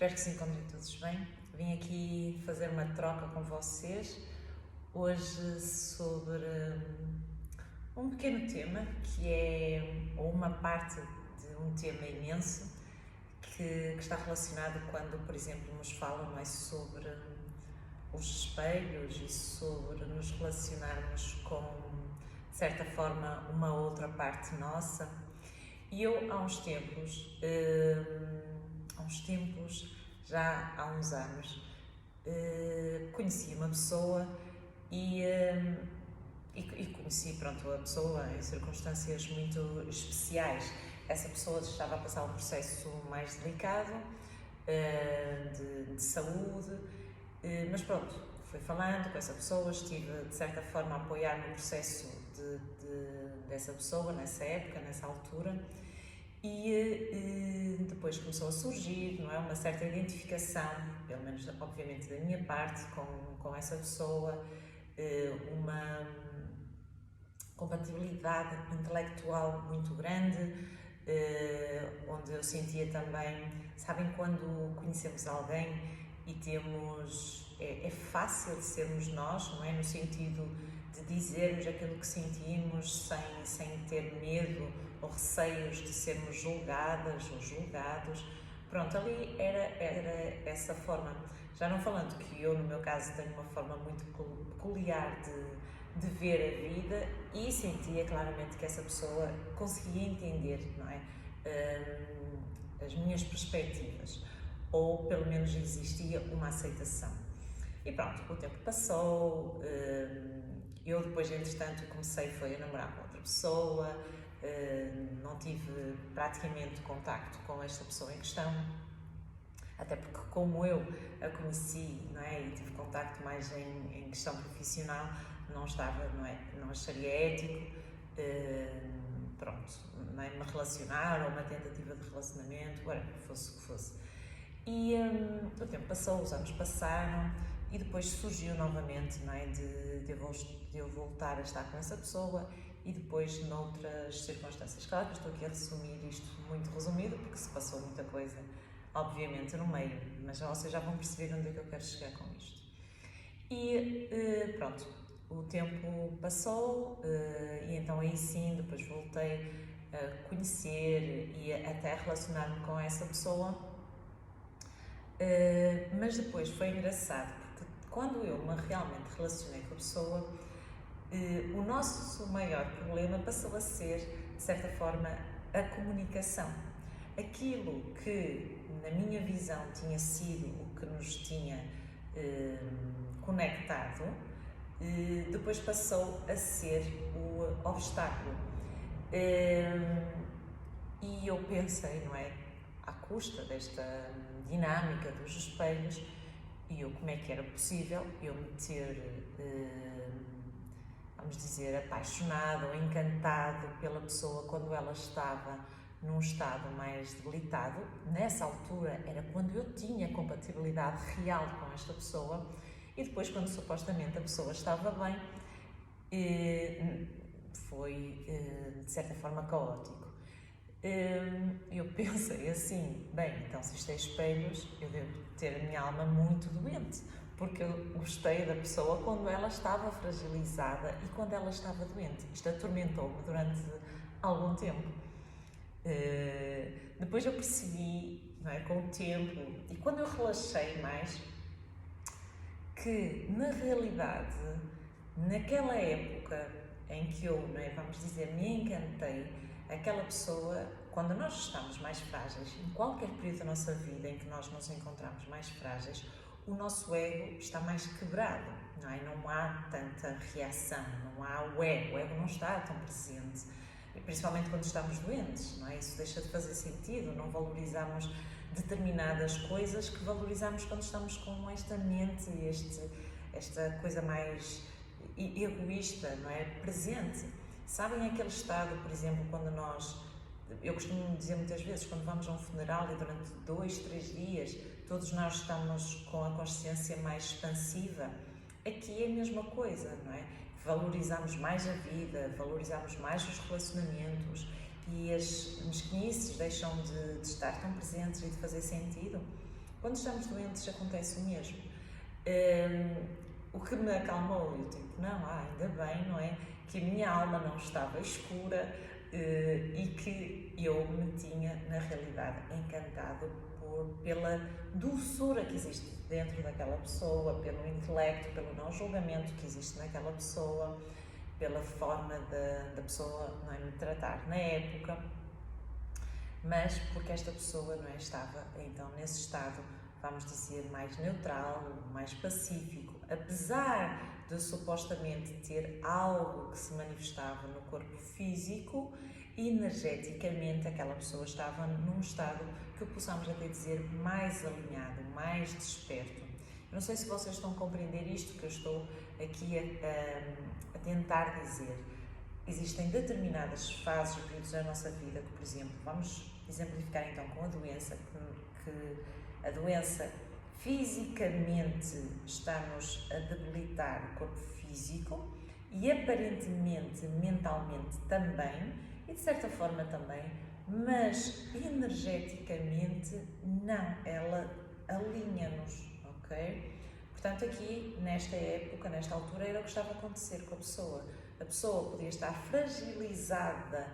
Espero que se encontrem todos bem. Vim aqui fazer uma troca com vocês, hoje sobre um pequeno tema, que é uma parte de um tema imenso, que está relacionado quando, por exemplo, nos falam mais sobre os espelhos e sobre nos relacionarmos com, de certa forma, uma outra parte nossa. E eu, há uns tempos, já há uns anos, conheci uma pessoa e conheci, pronto, a pessoa em circunstâncias muito especiais. Essa pessoa estava a passar um processo mais delicado de saúde, mas pronto, fui falando com essa pessoa, estive de certa forma a apoiar no processo dessa pessoa, nessa época, nessa altura. E depois começou a surgir, não é, uma certa identificação, pelo menos obviamente da minha parte, com essa pessoa, uma compatibilidade intelectual muito grande, onde eu sentia também, sabem, quando conhecemos alguém e temos, é fácil de sermos nós, não é, no sentido de dizermos aquilo que sentimos sem ter medo ou receios de sermos julgadas ou julgados. Pronto, ali era essa forma. Já não falando que eu, no meu caso, tenho uma forma muito peculiar de ver a vida, e sentia claramente que essa pessoa conseguia entender, não é, as minhas perspectivas, ou pelo menos existia uma aceitação. E pronto, o tempo passou, eu depois, entretanto, comecei a namorar com outra pessoa, não tive praticamente contacto com esta pessoa em questão, até porque, como eu a conheci, não é, e tive contacto mais em questão profissional, não acharia ético, pronto, não é, me relacionar, ou uma tentativa de relacionamento, fosse o que fosse. E o tempo passou, os anos passaram, e depois surgiu novamente, não é, de eu voltar a estar com essa pessoa, e depois noutras circunstâncias. Claro que estou aqui a resumir isto muito resumido, porque se passou muita coisa, obviamente, no meio, mas vocês já vão perceber onde é que eu quero chegar com isto. E pronto, o tempo passou, e então aí sim, depois voltei a conhecer e até a relacionar-me com essa pessoa, mas depois foi engraçado, porque quando eu me realmente relacionei com a pessoa, o nosso maior problema passou a ser, de certa forma, a comunicação. Aquilo que, na minha visão, tinha sido o que nos tinha conectado, depois passou a ser o obstáculo. E eu pensei, não é, à custa desta dinâmica dos espelhos, e eu, como é que era possível eu me ter, vamos dizer, apaixonado ou encantado pela pessoa quando ela estava num estado mais debilitado. Nessa altura era quando eu tinha compatibilidade real com esta pessoa, e depois, quando supostamente a pessoa estava bem, foi de certa forma caótico. Eu pensei assim, bem, então se isto é espelhos, eu devo ter a minha alma muito doente, porque eu gostei da pessoa quando ela estava fragilizada e quando ela estava doente. Isto atormentou-me durante algum tempo. Depois eu percebi, não é, com o tempo, e quando eu relaxei mais, que na realidade, naquela época em que eu, não é, vamos dizer, me encantei, aquela pessoa, quando nós estamos mais frágeis, em qualquer período da nossa vida em que nós nos encontramos mais frágeis, o nosso ego está mais quebrado, não é? Não há tanta reação, não há o ego não está tão presente, principalmente quando estamos doentes, não é? Isso deixa de fazer sentido, não valorizamos determinadas coisas que valorizamos quando estamos com esta mente, esta coisa mais egoísta, não é? Presente. Sabem aquele estado, por exemplo, quando eu costumo dizer muitas vezes, quando vamos a um funeral e durante 2, 3 dias, todos nós estamos com a consciência mais expansiva. Aqui é a mesma coisa, não é? Valorizamos mais a vida, valorizamos mais os relacionamentos, e as mesquinices deixam de estar tão presentes e de fazer sentido, Quando estamos doentes acontece o mesmo. O que me acalmou, eu tipo, não, ainda bem, não é? Que a minha alma não estava escura e que eu me tinha, na realidade, encantado pela doçura que existe dentro daquela pessoa, pelo intelecto, pelo não julgamento que existe naquela pessoa, pela forma da pessoa, não é, me tratar na época, mas porque esta pessoa, não é, estava então nesse estado, vamos dizer, mais neutral, mais pacífico, apesar de supostamente ter algo que se manifestava no corpo físico, energeticamente aquela pessoa estava num estado que possamos até dizer mais alinhado, mais desperto. Eu não sei se vocês estão a compreender isto que eu estou aqui a tentar dizer. Existem determinadas fases ou períodos da nossa vida que, por exemplo, vamos exemplificar então com a doença, que a doença fisicamente está-nos a debilitar o corpo físico e aparentemente mentalmente também, e de certa forma também, mas energeticamente não, ela alinha-nos, ok? Portanto, aqui, nesta época, nesta altura, era o que estava a acontecer com a pessoa. A pessoa podia estar fragilizada,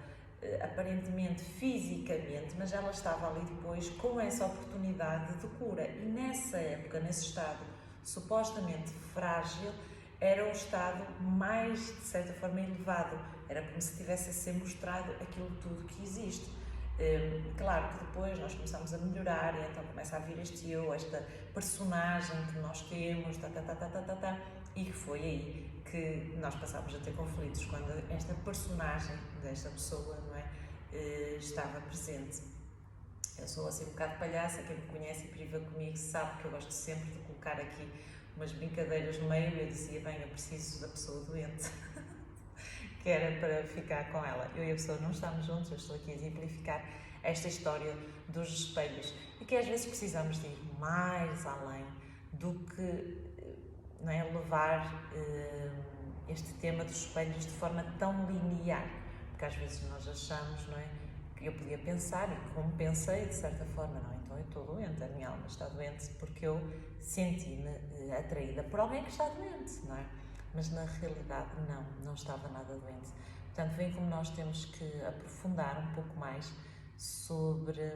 aparentemente fisicamente, mas ela estava ali depois com essa oportunidade de cura. E nessa época, nesse estado supostamente frágil, era o estado mais, de certa forma, elevado. Era como se tivesse a ser mostrado aquilo tudo que existe. Claro que depois nós começamos a melhorar e então começa a vir este eu, esta personagem que nós temos, e que foi aí que nós passámos a ter conflitos quando esta personagem desta pessoa, não é, estava presente. Eu sou assim um bocado palhaça, quem me conhece e priva comigo sabe que eu gosto sempre de colocar aqui umas brincadeiras no meio. Eu dizia, bem, eu preciso da pessoa doente que era para ficar com ela. Eu e a pessoa não estamos juntos, eu estou aqui a exemplificar esta história dos espelhos e que às vezes precisamos de ir mais além do que, não é, levar este tema dos espelhos de forma tão linear, porque às vezes nós achamos, não é, que eu podia pensar e como pensei de certa forma, não, então eu estou doente, a minha alma está doente porque eu senti-me atraída por alguém que está doente, não é? Mas na realidade não estava nada doente. Portanto, vem como nós temos que aprofundar um pouco mais sobre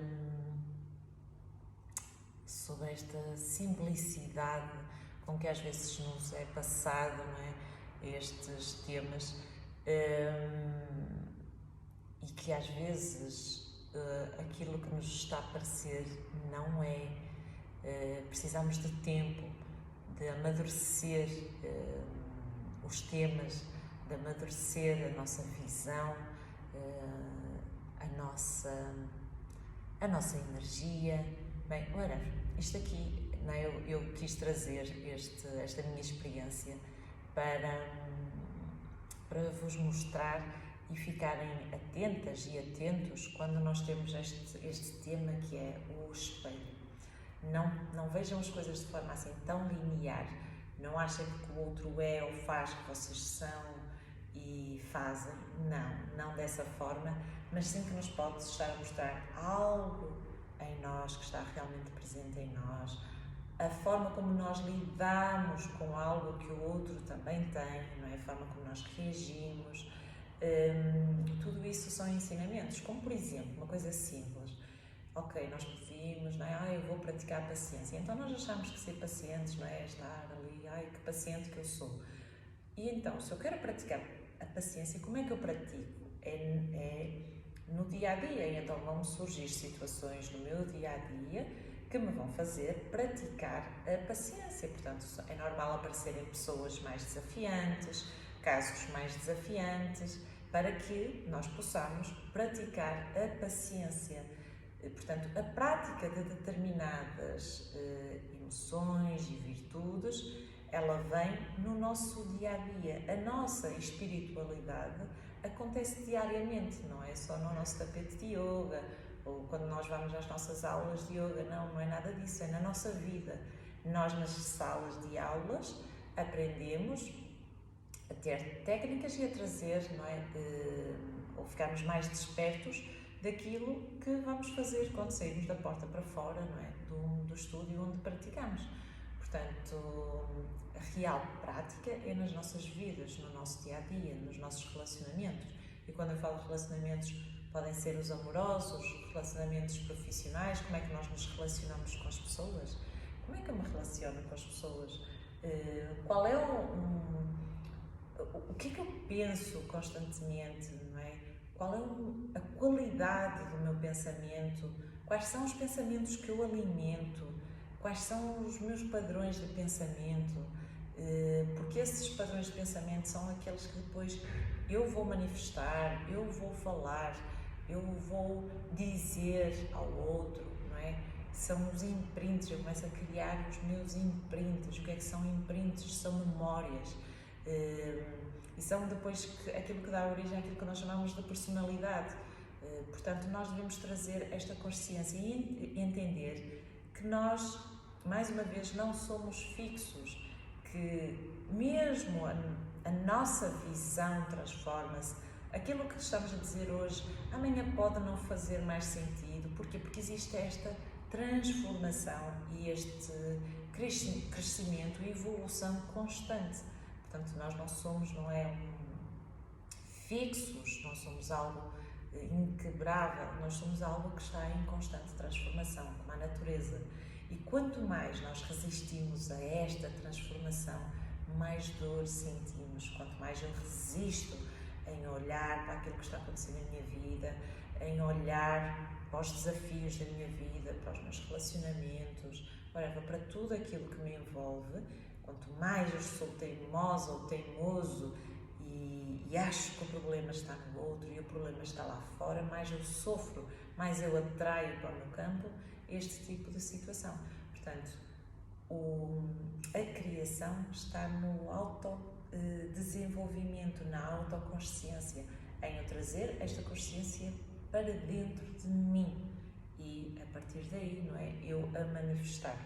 esta simplicidade com que às vezes nos é passado, não é, estes temas, e que às vezes aquilo que nos está a parecer não é. Precisamos de tempo, de amadurecer os temas, de amadurecer a nossa visão, a nossa energia. Bem, whatever. Isto aqui, não é, eu quis trazer esta minha experiência para vos mostrar e ficarem atentas e atentos quando nós temos este tema que é o espelho. Não vejam as coisas de forma assim tão linear. Não achem que o outro é ou faz que vocês são e fazem. Não dessa forma, mas sim que nos pode estar a mostrar algo em nós que está realmente presente em nós. A forma como nós lidamos com algo que o outro também tem, não é? A forma como nós reagimos. Tudo isso são ensinamentos, como por exemplo, uma coisa simples. Ok, nós pedimos, não é? Eu vou praticar a paciência. Então nós achamos que ser pacientes, não é? Estar ali, que paciente que eu sou. E então, se eu quero praticar a paciência, como é que eu pratico? É no dia a dia. E então vão surgir situações no meu dia a dia que me vão fazer praticar a paciência. Portanto, é normal aparecerem pessoas mais desafiantes, casos mais desafiantes, para que nós possamos praticar a paciência. Portanto, a prática de determinadas emoções e virtudes, ela vem no nosso dia-a-dia. A nossa espiritualidade acontece diariamente, não é só no nosso tapete de yoga, ou quando nós vamos às nossas aulas de yoga, não é nada disso, é na nossa vida. Nós, nas salas de aulas, aprendemos a ter técnicas e a trazer, não é, ou ficarmos mais despertos daquilo que vamos fazer quando sairmos da porta para fora, não é? Do estúdio onde praticamos. Portanto, a real prática é nas nossas vidas, no nosso dia-a-dia, nos nossos relacionamentos. E quando eu falo de relacionamentos, podem ser os amorosos, relacionamentos profissionais, como é que nós nos relacionamos com as pessoas, como é que eu me relaciono com as pessoas, qual é o que é que eu penso constantemente, não é? Qual é a qualidade do meu pensamento, quais são os pensamentos que eu alimento, quais são os meus padrões de pensamento, porque esses padrões de pensamento são aqueles que depois eu vou manifestar, eu vou falar, eu vou dizer ao outro, não é? São os imprints, eu começo a criar os meus imprints. O que é que são imprints? São memórias. E são depois aquilo que dá origem àquilo que nós chamamos de personalidade. Portanto, nós devemos trazer esta consciência e entender que nós, mais uma vez, não somos fixos, que mesmo a nossa visão transforma-se. Aquilo que estamos a dizer hoje, amanhã pode não fazer mais sentido. Porquê? Porque existe esta transformação e este crescimento e evolução constante. Portanto, nós não somos, fixos, não somos algo inquebrável, nós somos algo que está em constante transformação, como a natureza. E quanto mais nós resistimos a esta transformação, mais dor sentimos. Quanto mais eu resisto em olhar para aquilo que está acontecendo na minha vida, em olhar para os desafios da minha vida, para os meus relacionamentos, para tudo aquilo que me envolve, quanto mais eu sou teimosa ou teimoso e acho que o problema está no outro e o problema está lá fora, mais eu sofro, mais eu atraio para o meu campo este tipo de situação. Portanto, a criação está no autodesenvolvimento, na autoconsciência, em eu trazer esta consciência para dentro de mim e, a partir daí, não é, eu a manifestar.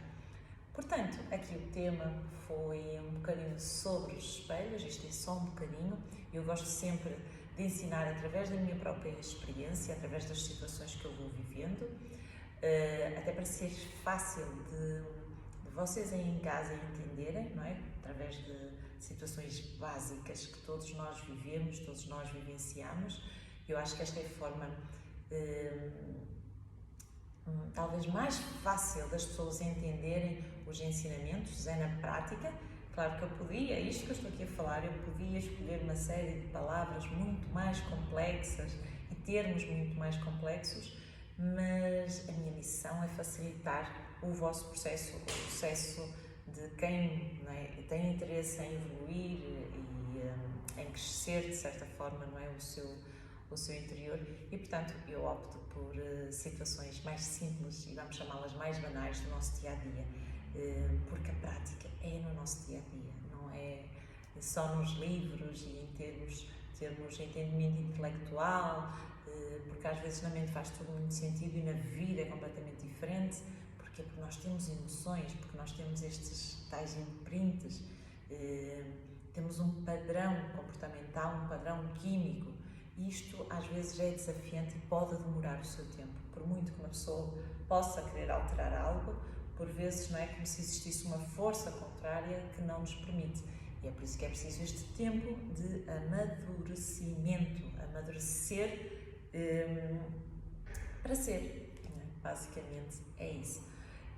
Portanto, aqui o tema foi um bocadinho sobre os espelhos, isto é só um bocadinho. Eu gosto sempre de ensinar através da minha própria experiência, através das situações que eu vou vivendo, até para ser fácil de vocês aí em casa entenderem, não é? Através de situações básicas que todos nós vivemos, todos nós vivenciamos. Eu acho que esta é a forma talvez mais fácil das pessoas entenderem os ensinamentos, é na prática. Claro que eu podia, isto que eu estou aqui a falar, eu podia escolher uma série de palavras muito mais complexas e termos muito mais complexos, mas a minha missão é facilitar o vosso processo, o processo de quem, não é, tem interesse em evoluir e em crescer, de certa forma, não é, o seu interior. E, portanto, eu opto por situações mais simples e vamos chamá-las mais banais do nosso dia-a-dia, porque a prática é no nosso dia-a-dia, não é só nos livros e em termos entendimento intelectual, porque às vezes na mente faz tudo muito sentido e na vida é completamente diferente. Porquê? Porque nós temos emoções, porque nós temos estes tais imprints, temos um padrão comportamental, um padrão químico, e isto às vezes é desafiante e pode demorar o seu tempo. Por muito que uma pessoa possa querer alterar algo, por vezes não é como se existisse uma força contrária que não nos permite. E é por isso que é preciso este tempo de amadurecimento, amadurecer para ser, né? Basicamente é isso.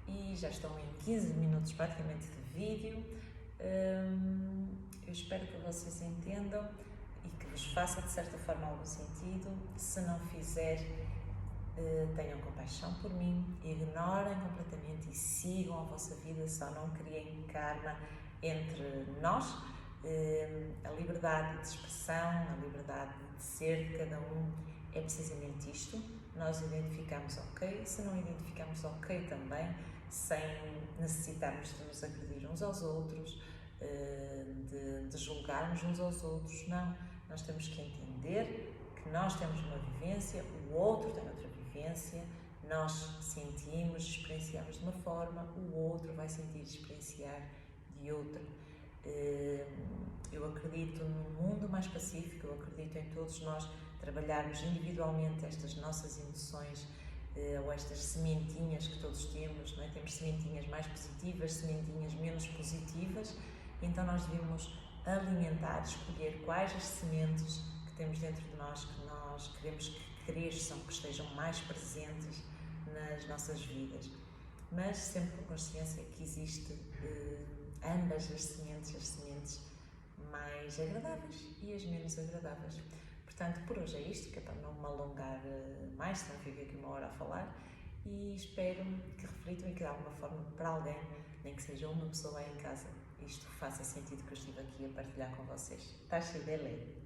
E já estão em 15 minutos praticamente de vídeo. Eu espero que vocês entendam e que vos faça de certa forma algum sentido. Se não fizer, tenham compaixão por mim, ignorem completamente e sigam a vossa vida, só não criem karma entre nós. A liberdade de expressão, a liberdade de ser de cada um é precisamente isto. Nós identificamos ok, se não identificamos ok também, sem necessitarmos de nos agredir uns aos outros, de julgarmos uns aos outros. Não, nós temos que entender que nós temos uma vivência, o outro tem outra vivência, nós sentimos, experienciamos de uma forma, o outro vai sentir e experienciar de outra. Eu acredito num mundo mais pacífico, eu acredito em todos nós trabalharmos individualmente estas nossas emoções, ou estas sementinhas que todos temos, não é? Temos sementinhas mais positivas, sementinhas menos positivas, então nós devemos alimentar, escolher quais as sementes que temos dentro de nós, que nós queremos que cresçam, que estejam mais presentes nas nossas vidas, mas sempre com consciência que existe ambas as sementes mais agradáveis e as menos agradáveis. Portanto, por hoje é isto, que é para não me alongar mais, senão fico aqui uma hora a falar, e espero que reflitam e que de alguma forma para alguém, nem que seja uma pessoa aí em casa, isto faça sentido que eu estive aqui a partilhar com vocês. Tashi dele.